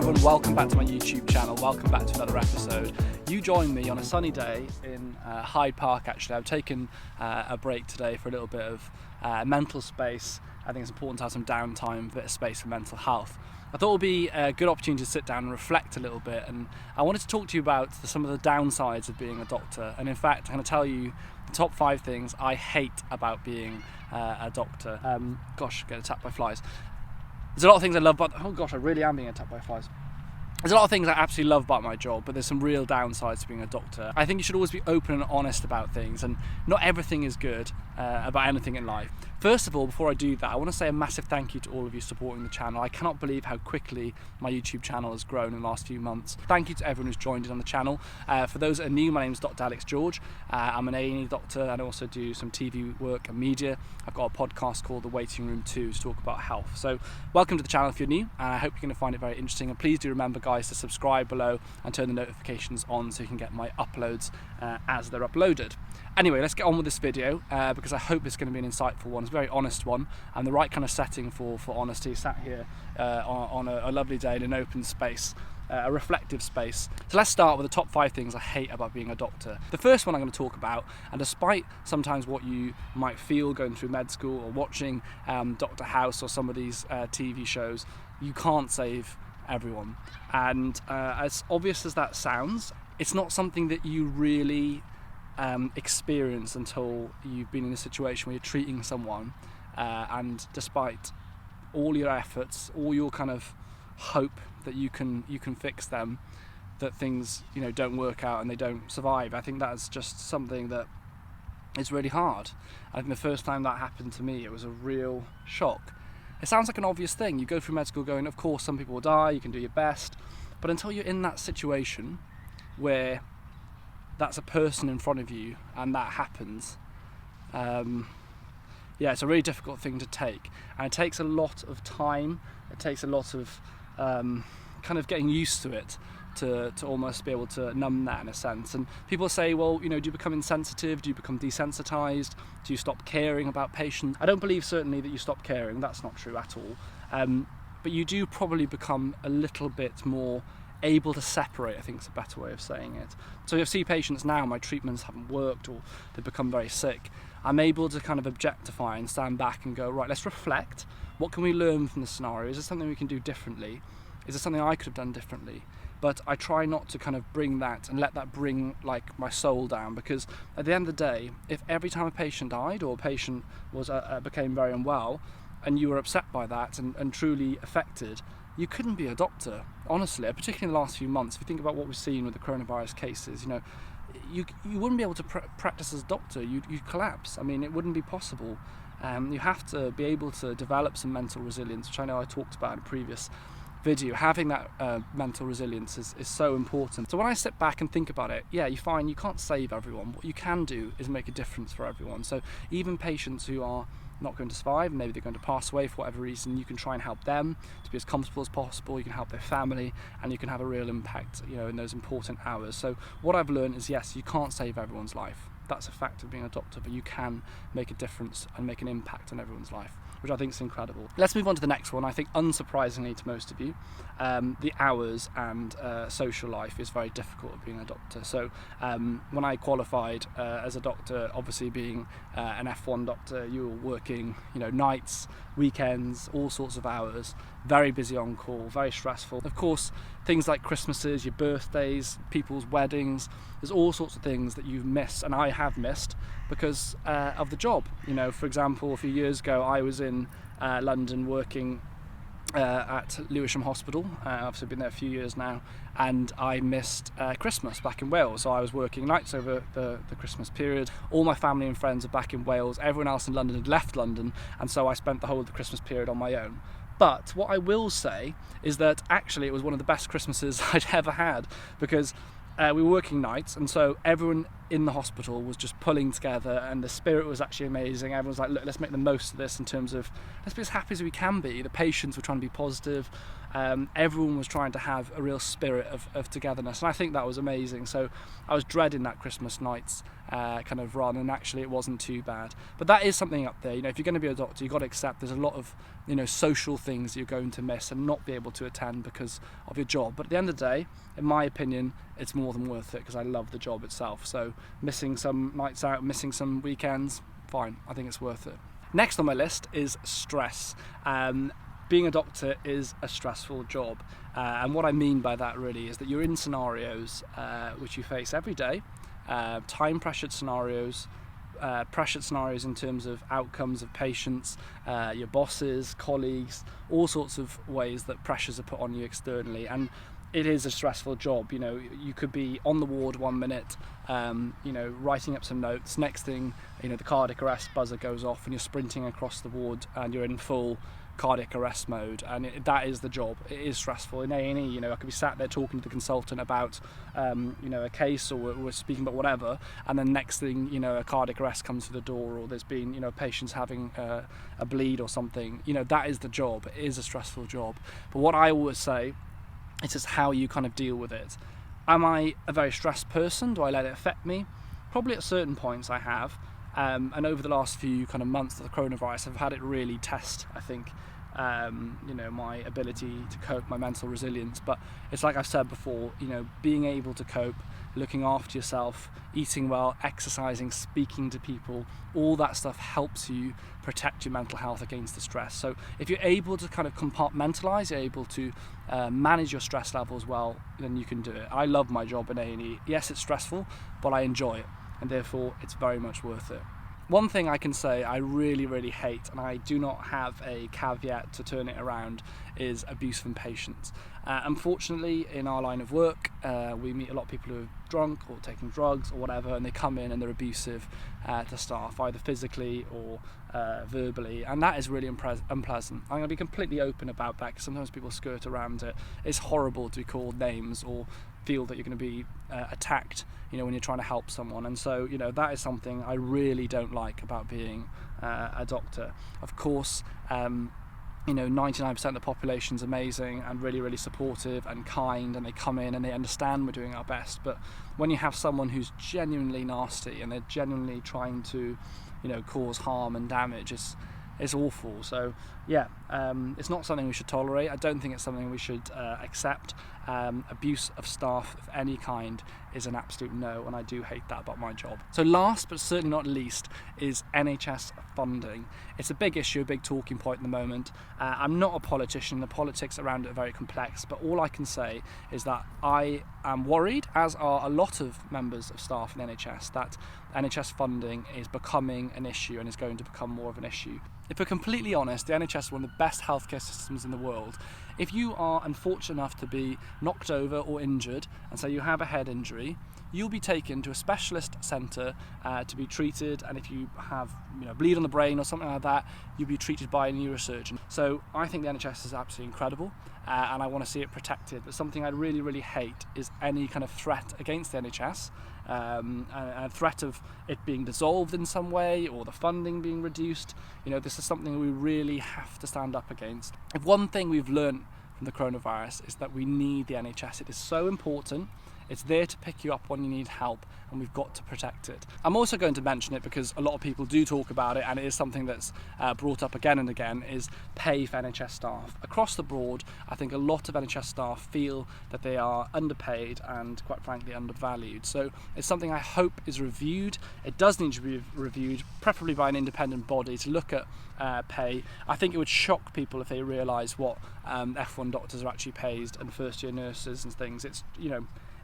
everyone, welcome back to my YouTube channel, welcome back to another episode. You join me on a sunny day in Hyde Park actually. I've taken a break today for a little bit of mental space. I think it's important to have some downtime, a bit of space for mental health. I thought it would be a good opportunity to sit down and reflect a little bit, and I wanted to talk to you about some of the downsides of being a doctor. And in fact, I'm going to tell you the top 5 things I hate about being a doctor. Gosh, get attacked by flies. There's a lot of things I love about, oh gosh, I really am being attacked by flies. There's a lot of things I absolutely love about my job, but there's some real downsides to being a doctor. I think you should always be open and honest about things, and not everything is good about anything in life. First of all, before I do that, I want to say a massive thank you to all of you supporting the channel. I cannot believe how quickly my YouTube channel has grown in the last few months. Thank you to everyone who's joined in on the channel. For those that are new, my name is Dr. Alex George. I'm an A&E doctor and I also do some TV work and media. I've got a podcast called The Waiting Room 2 to talk about health. So welcome to the channel if you're new, and I hope you're going to find it very interesting. And please do remember, guys, to subscribe below and turn the notifications on so you can get my uploads as they're uploaded. Anyway, let's get on with this video because I hope it's going to be an insightful one. It's a very honest one and the right kind of setting for honesty. Sat here on a lovely day in an open space, a reflective space. So let's start with the top 5 things I hate about being a doctor. The first one I'm going to talk about, and despite sometimes what you might feel going through med school or watching Dr. House or some of these TV shows, you can't save everyone. And as obvious as that sounds, it's not something that you really experience until you've been in a situation where you're treating someone and despite all your efforts, all your kind of hope that you can fix them, that things don't work out and they don't survive. I think that's just something that is really hard. I think the first time that happened to me, it was a real shock. It sounds like an obvious thing. You go through med school going, of course some people will die, you can do your best, but until you're in that situation where that's a person in front of you and that happens, it's a really difficult thing to take, and it takes a lot of time. It takes a lot of kind of getting used to it to almost be able to numb that in a sense. And people say, well, do you become insensitive? Do you become desensitized? Do you stop caring about patients? I don't believe certainly that you stop caring. That's not true at all. But you do probably become a little bit more able to separate, I think is a better way of saying it. So if I see patients now, my treatments haven't worked or they've become very sick, I'm able to kind of objectify and stand back and go, right, let's reflect. What can we learn from the scenario? Is there something we can do differently? Is there something I could have done differently? But I try not to kind of bring that and let that bring like my soul down, because at the end of the day, if every time a patient died or a patient was became very unwell and you were upset by that and truly affected, you couldn't be a doctor, honestly, particularly in the last few months. If you think about what we've seen with the coronavirus cases, you wouldn't be able to practice as a doctor. You'd collapse. I mean, it wouldn't be possible. You have to be able to develop some mental resilience, which I know I talked about in a previous video. Having that mental resilience is so important. So when I sit back and think about it, yeah, you find you can't save everyone. What you can do is make a difference for everyone. So even patients who are not going to survive, maybe they're going to pass away for whatever reason, you can try and help them to be as comfortable as possible. You can help their family, and you can have a real impact in those important hours. So what I've learned is, yes, you can't save everyone's life. That's a fact of being a doctor, but you can make a difference and make an impact on everyone's life, which I think is incredible. Let's move on to the next one. I think unsurprisingly to most of you, the hours and social life is very difficult at being a doctor. So when I qualified as a doctor, obviously being an F1 doctor, you were working nights, weekends, all sorts of hours, very busy on call, very stressful. Of course, things like Christmases, your birthdays, people's weddings, there's all sorts of things that you miss, and I have missed because of the job. For example, a few years ago I was in London working at Lewisham Hospital. I've been there a few years now, and I missed Christmas back in Wales. So I was working nights over the Christmas period. All my family and friends are back in Wales. Everyone else in London had left London, and so I spent the whole of the Christmas period on my own. But what I will say is that actually it was one of the best Christmases I'd ever had, because we were working nights, and so everyone in the hospital was just pulling together, and the spirit was actually amazing. Everyone's like, look, let's make the most of this in terms of let's be as happy as we can be. The patients were trying to be positive, everyone was trying to have a real spirit of togetherness, and I think that was amazing. So I was dreading that Christmas night's kind of run, and actually it wasn't too bad. But that is something up there. If you're going to be a doctor, you've got to accept there's a lot of social things you're going to miss and not be able to attend because of your job. But at the end of the day, in my opinion, it's more than worth it because I love the job itself. So missing some nights out, missing some weekends, fine, I think it's worth it. Next on my list is stress. Being a doctor is a stressful job, and what I mean by that really is that you're in scenarios which you face every day, time pressured scenarios, pressured scenarios in terms of outcomes of patients, your bosses, colleagues, all sorts of ways that pressures are put on you externally, and it is a stressful job. You could be on the ward 1 minute, writing up some notes. Next thing, the cardiac arrest buzzer goes off and you're sprinting across the ward and you're in full cardiac arrest mode, and that is the job. It is stressful. In A&E, I could be sat there talking to the consultant about a case, or we're speaking about whatever, and then next thing, a cardiac arrest comes to the door, or there's been patients having a bleed or something. That is the job. It is a stressful job. But what I always say, it's just how you kind of deal with it. Am I a very stressed person? Do I let it affect me? Probably at certain points I have. And over the last few kind of months of the coronavirus, I've had it really test, I think, my ability to cope, my mental resilience. But it's like I've said before, being able to cope, looking after yourself, eating well, exercising, speaking to people, all that stuff helps you protect your mental health against the stress. So if you're able to kind of compartmentalize, you're able to manage your stress levels well, then you can do it. I love my job in A&E. Yes, it's stressful, but I enjoy it, and therefore it's very much worth it. One thing I can say I really, really hate, and I do not have a caveat to turn it around, is abuse from patients. Unfortunately, in our line of work, we meet a lot of people who are drunk or taking drugs or whatever, and they come in and they're abusive to staff, either physically or verbally, and that is really unpleasant. I'm going to be completely open about that because sometimes people skirt around it. It's horrible to be called names or feel that you're going to be attacked, when you're trying to help someone, and so that is something I really don't like about being a doctor. Of course, 99% of the population is amazing and really, really supportive and kind, and they come in and they understand we're doing our best. But when you have someone who's genuinely nasty and they're genuinely trying to, cause harm and damage, it's awful. So yeah, it's not something we should tolerate. I don't think it's something we should accept. Abuse of staff of any kind is an absolute no, and I do hate that about my job. So last but certainly not least is NHS funding. It's a big issue, a big talking point at the moment. I'm not a politician. The politics around it are very complex, but all I can say is that I am worried, as are a lot of members of staff in the NHS, that NHS funding is becoming an issue and is going to become more of an issue. If we're completely honest, the NHS is one of the best healthcare systems in the world. If you are unfortunate enough to be knocked over or injured, and say you have a head injury, you'll be taken to a specialist centre to be treated, and if you have bleed on the brain or something like that, you'll be treated by a neurosurgeon. So I think the NHS is absolutely incredible, and I want to see it protected. But something I really, really hate is any kind of threat against the NHS, and a threat of it being dissolved in some way or the funding being reduced. This is something we really have to stand up against. If one thing we've learned from the coronavirus is that we need the NHS. It is so important. It's there to pick you up when you need help, and we've got to protect it. I'm also going to mention it because a lot of people do talk about it, and it is something that's brought up again and again, is pay for NHS staff. Across the board, I think a lot of NHS staff feel that they are underpaid and, quite frankly, undervalued. So it's something I hope is reviewed. It does need to be reviewed, preferably by an independent body, to look at pay. I think it would shock people if they realise what F1 doctors are actually paid, and first-year nurses and things. It's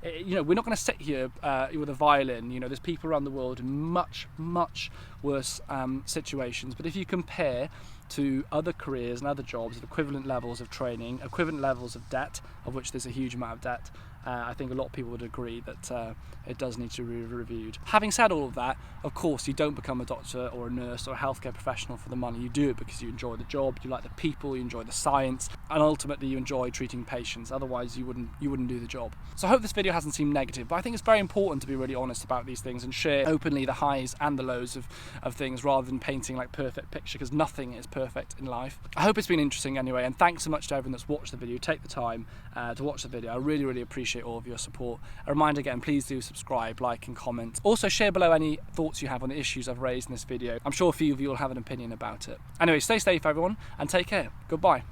we're not going to sit here with a violin. There's people around the world in much, much worse situations. But if you compare to other careers and other jobs of equivalent levels of training, equivalent levels of debt, of which there's a huge amount of debt, I think a lot of people would agree that it does need to be reviewed. Having said all of that, of course, you don't become a doctor or a nurse or a healthcare professional for the money. You do it because you enjoy the job, you like the people, you enjoy the science, and ultimately you enjoy treating patients. Otherwise, you wouldn't do the job. So I hope this video hasn't seemed negative, but I think it's very important to be really honest about these things and share openly the highs and the lows of of things rather than painting like perfect picture, because nothing is perfect in life. I hope it's been interesting anyway, and thanks so much to everyone that's watched the video. Take the time to watch the video. I really appreciate all of your support. A reminder again, please do subscribe, like and comment. Also share below any thoughts you have on the issues I've raised in this video. I'm sure a few of you will have an opinion about it. Anyway, stay safe everyone, and take care. Goodbye.